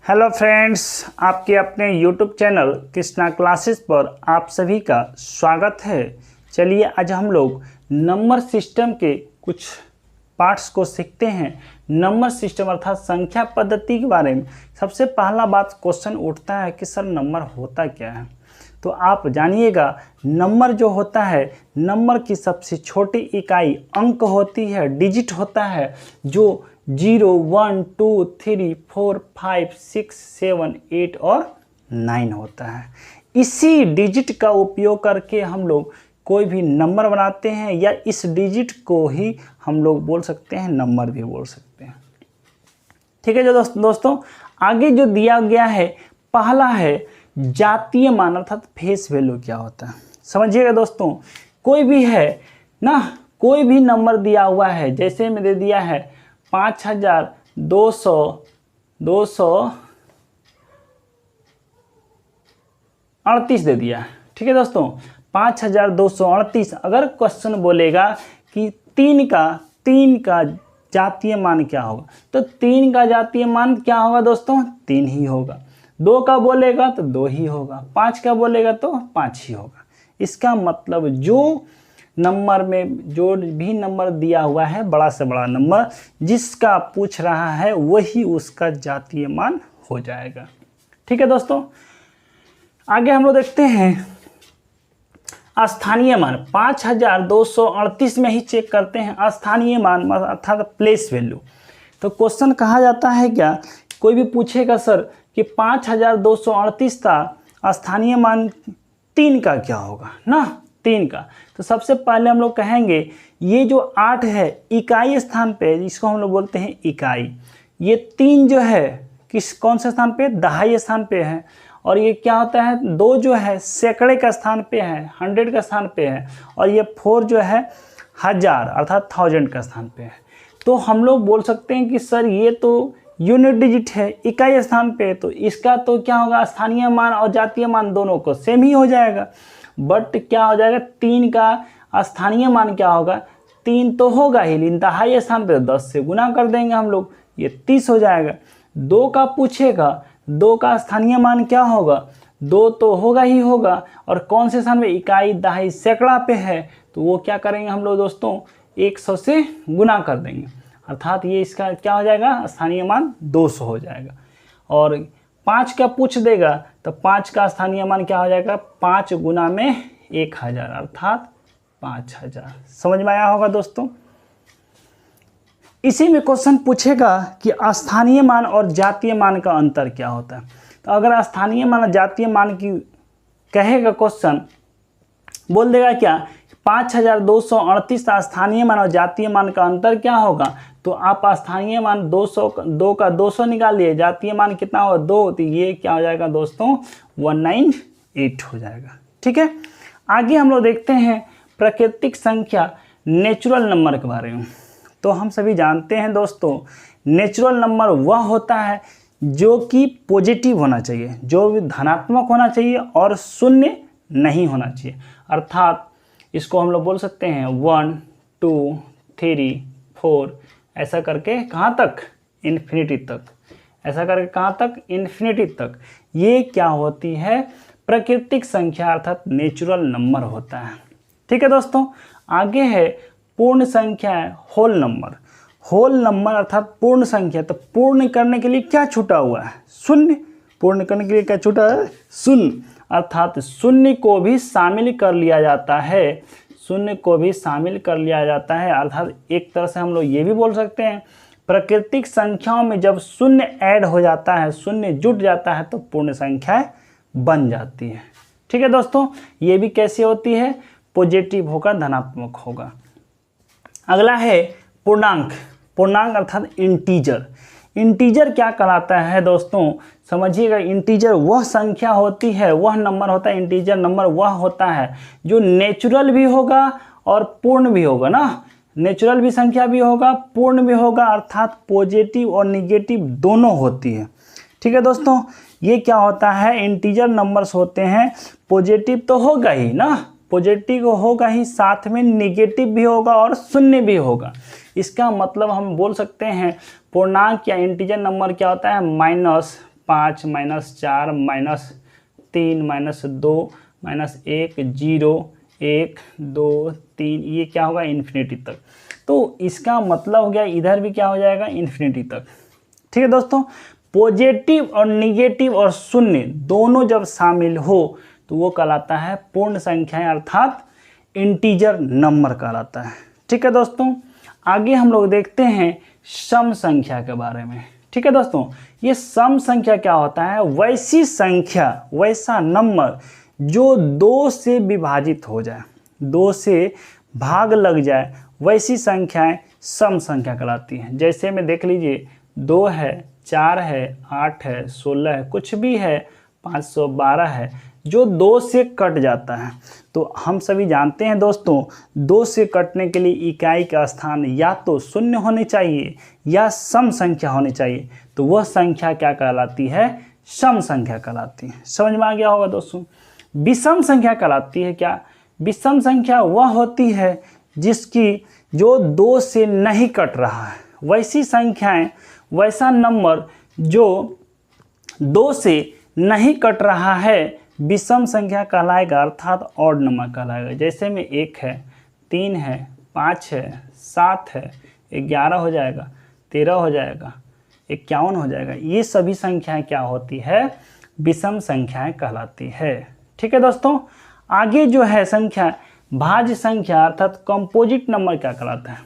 Hello friends, आपके अपने YouTube channel Krishna classes पर आप सभी का स्वागत है। चलिए आज हम लोग नंबर सिस्टम के कुछ पार्ट्स को सीखते हैं। नंबर सिस्टम अर्थात संख्या पद्धति के बारे में सबसे पहला बात क्वेश्चन उठता है कि सर नंबर होता क्या है। तो आप जानिएगा, नंबर जो होता है, नंबर की सबसे छोटी इकाई अंक होती है, डिजिट होता है, जो 0, 1, 2, 3, 4, 5, 6, 7, 8 और 9 होता है। इसी डिजिट का उपयोग करके हम लोग कोई भी नंबर बनाते हैं, या इस डिजिट को ही हम लोग बोल सकते हैं नंबर भी बोल सकते हैं। ठीक है जो दोस्तों आगे जो दिया गया है, पहला है जातीय मान अर्थात फेस वैल्यू क्या होता है। समझिएगा दोस्तों, कोई भी है ना, कोई भी नंबर दिया हुआ है, जैसे में दे दिया है 5238 दे दिया है। ठीक है दोस्तों, 5238। अगर क्वेश्चन बोलेगा कि तीन का जातीय मान क्या होगा, तो 3 का जातीय मान क्या होगा दोस्तों, 3 ही होगा। 2 का बोलेगा तो 2 ही होगा, 5 का बोलेगा तो 5 ही होगा। इसका मतलब जो नंबर में जो भी नंबर दिया हुआ है, बड़ा से बड़ा नंबर जिसका पूछ रहा है, वही उसका जातीय मान हो जाएगा। ठीक है दोस्तों, आगे हम लोग देखते हैं स्थानीय मान। 5238 में ही चेक करते हैं स्थानीय मान अर्थात प्लेस वैल्यू। तो क्वेश्चन कहा जाता है क्या, कोई भी पूछेगा सर कि 5238 का स्थानीय मान 3 का क्या होगा ना, 3 का। तो सबसे पहले हम लोग कहेंगे ये जो 8 है इकाई स्थान पे, इसको हम लोग बोलते हैं इकाई। ये 3 जो है कौन से स्थान पे, दहाई स्थान पे है। और ये क्या होता है, 2 जो है सैकड़े का स्थान पे है, 100 का स्थान पे है। और ये 4 जो है 1000 अर्थात 1000 का स्थान पे है। तो हम लोग बोल सकते हैं कि सर ये तो यूनिट डिजिट है, इकाई स्थान पे, तो इसका तो क्या होगा, स्थानीय मान और जातीय मान दोनों को सेम ही हो जाएगा। बट क्या हो जाएगा, 3 का स्थानीय मान क्या होगा, 3 तो होगा ही, लेकिन दहाई स्थान पे 10 से गुना कर देंगे हम लोग, ये 30 हो जाएगा। 2 का पूछेगा, 2 का स्थानीय मान क्या होगा, 2 तो होगा ही होगा, और कौन से स्थान पे, इकाई दहाई सैकड़ा पे है, तो वो क्या करेंगे हम लोग दोस्तों, 100 से गुना कर देंगे, अर्थात ये इसका क्या हो जाएगा, स्थानीय मान 200 हो जाएगा। और 5 का पूछ देगा तो 5 का स्थानीय मान क्या हो जाएगा, 5 गुना में 1000 अर्थात 5000। समझ में आया होगा दोस्तों। इसी में क्वेश्चन पूछेगा कि स्थानीय मान और जातीय मान का अंतर क्या होता है। तो अगर स्थानीय मान और जातीय मान की कहेगा क्वेश्चन, बोल देगा क्या, 5238 का स्थानीय मान और जातीय मान का अंतर क्या होगा, तो आप स्थानीय मान 2 का 200 निकालिए, जातीय मान कितना होगा, 2, तो ये क्या हो जाएगा दोस्तों, 198 हो जाएगा। ठीक है, आगे हम लोग देखते हैं प्राकृतिक संख्या नेचुरल नंबर के बारे में। तो हम सभी जानते हैं दोस्तों, नेचुरल नंबर वह होता है जो कि पॉजिटिव होना चाहिए, जो धनात्मक होना चाहिए और शून्य नहीं होना चाहिए। अर्थात इसको हम लोग बोल सकते हैं 1, 2, 3, 4 ऐसा करके कहाँ तक, इन्फिनिटी तक। ऐसा करके कहाँ तक, इन्फिनिटी तक। ये क्या होती है, प्राकृतिक संख्या अर्थात नेचुरल नंबर होता है। ठीक है दोस्तों, आगे है पूर्ण संख्या है, होल नंबर। होल नंबर अर्थात पूर्ण संख्या। तो पूर्ण करने के लिए क्या छूटा हुआ है, शून्य। पूर्ण करने के लिए क्या छूटा है, शून्य, अर्थात शून्य को भी शामिल कर लिया जाता है। शून्य को भी शामिल कर लिया जाता है, अर्थात एक तरह से हम लोग ये भी बोल सकते हैं, प्राकृतिक संख्याओं में जब शून्य ऐड हो जाता है, शून्य जुट जाता है, तो पूर्ण संख्या बन जाती है। ठीक है दोस्तों, ये भी कैसे होती है, पॉजिटिव होगा, धनात्मक होगा। अगला है पूर्णांक। पूर्णांक अर्थात इंटीजर। इंटीजर क्या कहलाता है दोस्तों, समझिएगा, इंटीजर वह संख्या होती है, वह नंबर होता है, इंटीजर नंबर वह होता है जो नेचुरल भी होगा और पूर्ण भी होगा ना। नेचुरल भी संख्या भी होगा, पूर्ण भी होगा, अर्थात पॉजिटिव और निगेटिव दोनों होती है। ठीक है दोस्तों, ये क्या होता है, इंटीजर नंबर्स होते हैं, पॉजिटिव तो होगा ही ना, पॉजिटिव होगा ही, साथ में निगेटिव भी होगा और शून्य भी होगा। इसका मतलब हम बोल सकते हैं पूर्णांक या इंटीजर नंबर क्या होता है, 5 -4 -3 -2 -1 0 1 2 3, ये क्या होगा इन्फिनिटी तक। तो इसका मतलब हो गया इधर भी क्या हो जाएगा इन्फिनिटी तक। ठीक है दोस्तों, पॉजिटिव और निगेटिव और शून्य दोनों जब शामिल हो तो वो कहलाता है पूर्ण संख्याएं अर्थात इंटीजर नंबर कहलाता है। ठीक है दोस्तों, आगे हम लोग देखते हैं सम संख्या के बारे में। ठीक है दोस्तों, ये सम संख्या क्या होता है, वैसी संख्या वैसा नंबर जो 2 से विभाजित हो जाए, 2 से भाग लग जाए, वैसी संख्याएं सम संख्या कहलाती हैं। जैसे में देख लीजिए 2 है, 4 है, 8 है, 16 है, कुछ भी है, 512 है, जो 2 से कट जाता है। तो हम सभी जानते हैं दोस्तों, 2 से कटने के लिए इकाई का स्थान या तो शून्य होने चाहिए या सम संख्या होनी चाहिए। तो वह संख्या क्या कहलाती है, सम संख्या कहलाती है। समझ में आ गया होगा दोस्तों। विषम संख्या कहलाती है क्या, विषम संख्या वह होती है जिसकी जो 2 से नहीं कट रहा है, वैसी संख्याएं वैसा नंबर जो 2 से नहीं कट रहा है विषम संख्या कहलाएगा अर्थात ऑड नंबर कहलाएगा। जैसे में 1 है, 3 है, 5 है, 7 है, 11 हो जाएगा, 13 हो जाएगा, 51 हो जाएगा। ये सभी संख्याएं क्या होती है, विषम संख्याएं कहलाती है। ठीक है दोस्तों, आगे जो है संख्या भाज्य संख्या अर्थात कंपोजिट नंबर क्या कहलाता है।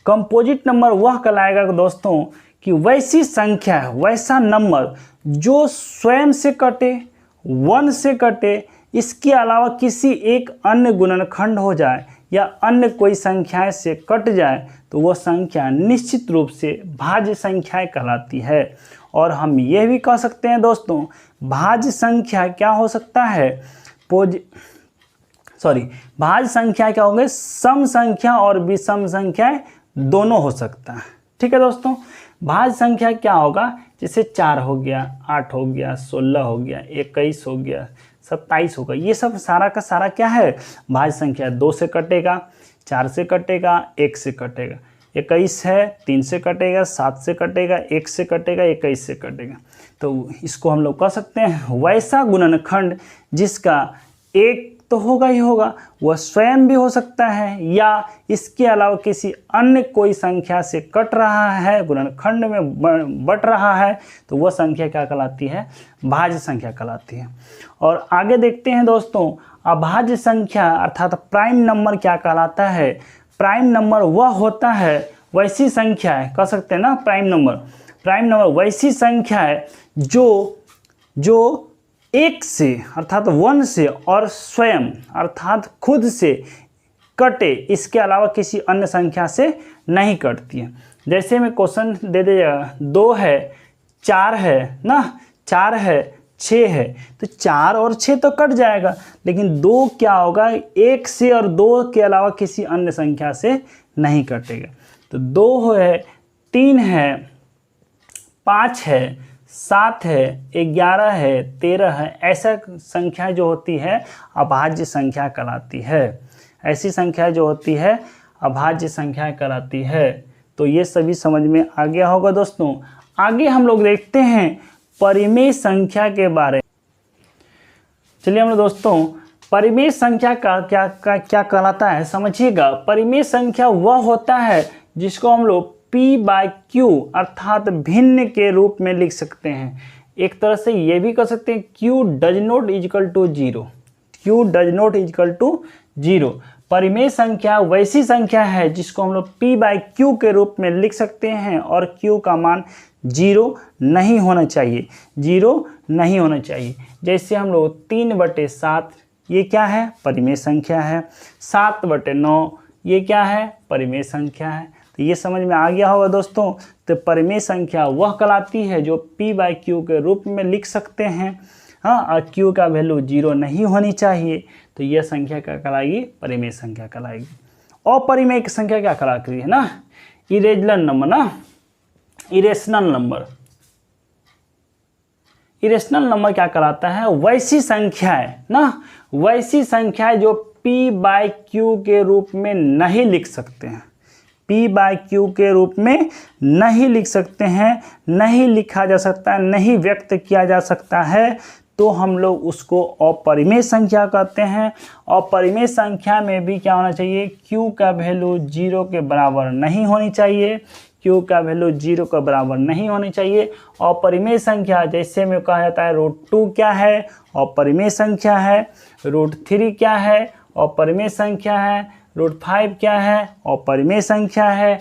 कंपोजिट नंबर वह कहलाएगा दोस्तों कि वैसी संख्या वैसा नंबर जो स्वयं से कटे, 1 से कटे, इसके अलावा किसी एक अन्य गुणनखंड हो जाए या अन्य कोई संख्याएं से कट जाए तो वह संख्या निश्चित रूप से भाज्य संख्याएं कहलाती है। और हम यह भी कह सकते हैं दोस्तों, भाज्य संख्या क्या हो सकता है, भाज्य संख्या क्या होंगे, सम संख्या और विषम संख्याएं दोनों हो सकता है। ठीक है दोस्तों, भाज्य संख्या क्या होगा, जैसे 4 हो गया, 8 हो गया, 16 हो गया, 21 हो गया, 27 होगा, ये सब सारा का सारा क्या है, भाज्य संख्या। 2 से कटेगा, 4 से कटेगा, 1 से कटेगा, 21 है, 3 से कटेगा, 7 से कटेगा, 1 से कटेगा, 21 से कटेगा। तो इसको हम लोग कह सकते हैं वैसा गुणनखंड जिसका एक तो होगा ही होगा, वह स्वयं भी हो सकता है या इसके अलावा किसी अन्य कोई संख्या से कट रहा है, गुणनखंड में बट रहा है, तो वह संख्या क्या कहलाती है, भाज्य संख्या कहलाती है। और आगे देखते हैं दोस्तों, अभाज्य संख्या अर्थात प्राइम नंबर क्या कहलाता है। प्राइम नंबर वह होता है, वैसी संख्या है, कह सकते हैं ना प्राइम नंबर वैसी संख्या है जो 1 से अर्थात 1 से और स्वयं अर्थात खुद से कटे, इसके अलावा किसी अन्य संख्या से नहीं कटती है। जैसे में क्वेश्चन दे दीजिएगा, 2 है, 4 है ना, 4 है, 6 है, तो 4 और 6 तो कट जाएगा, लेकिन 2 क्या होगा, 1 से और 2 के अलावा किसी अन्य संख्या से नहीं कटेगा। तो 2 है, 3 है, 5 है, 7 है, 11 है, 13 है, ऐसा संख्या जो होती है अभाज्य संख्या कहलाती है। ऐसी संख्या जो होती है अभाज्य संख्या कहलाती है। तो ये सभी समझ में आ गया होगा दोस्तों। आगे हम लोग देखते हैं परिमेय संख्या के बारे में। चलिए हम लोग दोस्तों परिमेय संख्या का क्या कहलाता है समझिएगा। परिमेय संख्या वह होता है जिसको हम लोग P/Q अर्थात भिन्न के रूप में लिख सकते हैं। एक तरह से ये भी कर सकते हैं Q does not equal to 0, Q does not equal to 0। परिमेय संख्या वैसी संख्या है जिसको हम लोग P/Q के रूप में लिख सकते हैं और Q का मान 0 नहीं होना चाहिए, 0 नहीं होना चाहिए। जैसे हम लोग 3/7 ये क्या है, परिमेय संख्या है। 7/9 ये क्या है, परिमेय संख्या है। तो ये समझ में आ गया होगा दोस्तों। तो परिमेय संख्या वह कहलाती है जो P/Q के रूप में लिख सकते हैं, हाँ, और Q का वैल्यू 0 नहीं होनी चाहिए। तो यह संख्या क्या कहलाएगी, परिमेय संख्या कहलाएगी। अपरिमेय की संख्या क्या कहलाती है ना, इरेशनल नंबर ना, इरेशनल नंबर क्या कहलाता है, वैसी संख्या है ना, वैसी संख्या जो P/Q के रूप में नहीं लिख सकते हैं, p/q के रूप में नहीं लिख सकते हैं, नहीं लिखा जा सकता है, नहीं व्यक्त किया जा सकता है, तो हम लोग उसको अपरिमेय संख्या कहते हैं। अपरिमेय संख्या में भी क्या होना चाहिए, q का वैल्यू 0 के बराबर नहीं होनी चाहिए, q का वैल्यू 0 के बराबर नहीं होनी चाहिए। अपरिमेय संख्या जैसे में कहा जाता है √2 क्या है, अपरिमेय संख्या है, √3 क्या है, अपरिमेय संख्या है, √5 क्या है, अपरिमेय संख्या है,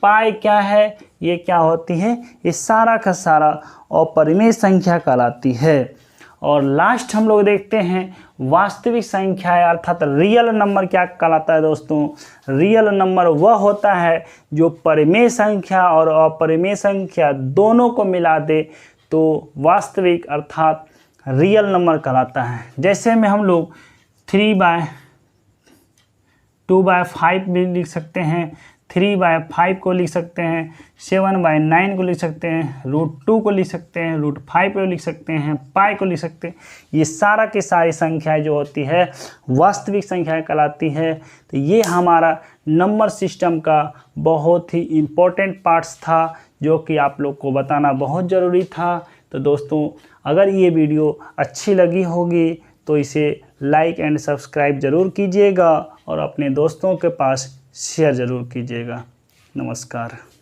पाई क्या है, ये क्या होती है, ये सारा का सारा अपरिमेय संख्या कहलाती है। और लास्ट हम लोग देखते हैं वास्तविक संख्या है, अर्थात रियल नंबर क्या कहलाता है दोस्तों। रियल नंबर वह होता है जो परिमेय संख्या और अपरिमेय संख्या दोनों को मिला दे तो वास्तविक अर्थात रियल नंबर कहलाता है। जैसे में हम लोग 3/2/5 भी लिख सकते हैं, 3/5 को लिख सकते हैं, 7/9 को लिख सकते हैं, √2 को लिख सकते हैं, √5 को लिख सकते हैं, पाई को लिख सकते हैं। ये सारा की सारी संख्याएं जो होती है वास्तविक संख्याएं कहलाती है। तो ये हमारा नंबर सिस्टम का बहुत ही इम्पोर्टेंट पार्ट्स था जो कि आप लोग को बताना बहुत ज़रूरी था। तो दोस्तों अगर ये वीडियो अच्छी लगी होगी तो इसे लाइक एंड सब्सक्राइब ज़रूर कीजिएगा और अपने दोस्तों के पास शेयर ज़रूर कीजिएगा। नमस्कार।